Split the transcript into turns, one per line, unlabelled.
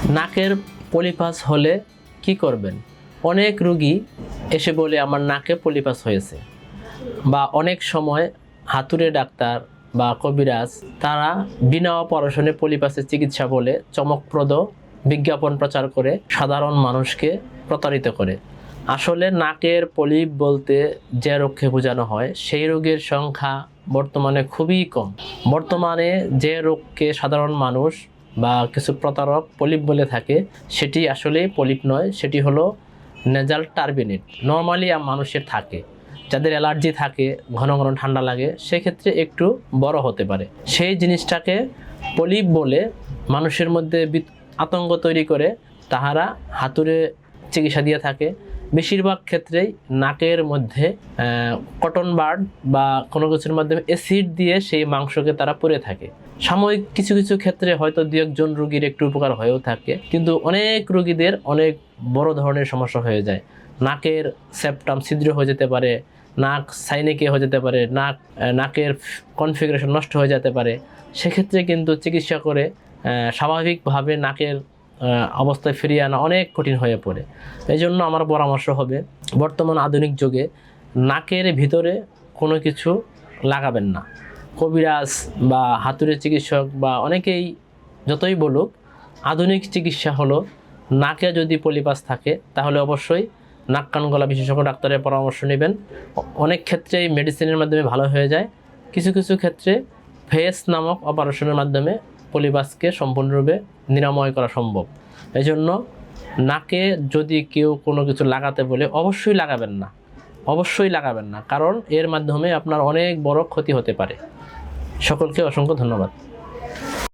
নাকের পলিপাস হলে কি করবেন? অনেক রোগী এসে বলে আমার নাকে পলিপাস হয়েছে, বা অনেক সময় হাতুড়ে ডাক্তার বা কবিরাজ তারা বিনা অপারেশনে পলিপাসের চিকিৎসা বলে চমকপ্রদ বিজ্ঞাপন প্রচার করে সাধারণ মানুষকে প্রতারিত করে। আসলে নাকের পলিপ বলতে যে রোগকে বোঝানো হয় সেই রোগের সংখ্যা বর্তমানে খুবই কম। বর্তমানে যে রোগকে সাধারণ মানুষ বা কিছু প্রতারক পলিপ বলে থাকে সেটি আসলে পলিপ নয়, সেটি হলো নেজাল টার্বিনেট। নর্মালি মানুষের থাকে, যাদের অ্যালার্জি থাকে, ঘন ঘন ঠান্ডা লাগে, সেক্ষেত্রে একটু বড় হতে পারে। সেই জিনিসটাকে পলিপ বলে মানুষের মধ্যে আতঙ্ক তৈরি করে তাহারা হাতুড়ে চিকিৎসা দিয়ে থাকে। বেশিরভাগ ক্ষেত্রেই নাকের মধ্যে কটন বাড বা কোনো কিছুর মাধ্যমে অ্যাসিড দিয়ে সেই মাংসকে তারা পুড়ে থাকে। সাময়িক কিছু কিছু ক্ষেত্রে হয়তো দু একজন রোগীর একটু উপকার হয়েও থাকে, কিন্তু অনেক রোগীদের অনেক বড় ধরনের সমস্যা হয়ে যায়। নাকের সেপ্টাম ছিদ্র হয়ে যেতে পারে, নাক সাইনিকে হয়ে যেতে পারে, নাকের কনফিগারেশন নষ্ট হয়ে যেতে পারে। সেক্ষেত্রে কিন্তু চিকিৎসা করে স্বাভাবিকভাবে নাকের অবস্থায় ফিরিয়ে আনা অনেক কঠিন হয়ে পড়ে। এই জন্য আমার পরামর্শ হবে, বর্তমান আধুনিক যুগে নাকের ভিতরে কোনো কিছু লাগাবেন না। কবিরাজ বা হাতুড়ে চিকিৎসক বা অনেকেই যতই বলুক, আধুনিক চিকিৎসা হলো নাকে যদি পলিপাস থাকে তাহলে অবশ্যই নাক কান গলা বিশেষজ্ঞ ডাক্তারের পরামর্শ নেবেন। অনেক ক্ষেত্রেই মেডিসিনের মাধ্যমে ভালো হয়ে যায়, কিছু কিছু ক্ষেত্রে ফেস নামক অপারেশনের মাধ্যমে পলিপাসকে সম্পূর্ণরূপে নিরাময় করা সম্ভব। এই জন্য নাকে যদি কেউ কোনো কিছু লাগাতে বলে অবশ্যই লাগাবেন না, কারণ এর মাধ্যমে আপনার অনেক বড় ক্ষতি হতে পারে। সকলকে অসংখ্য ধন্যবাদ।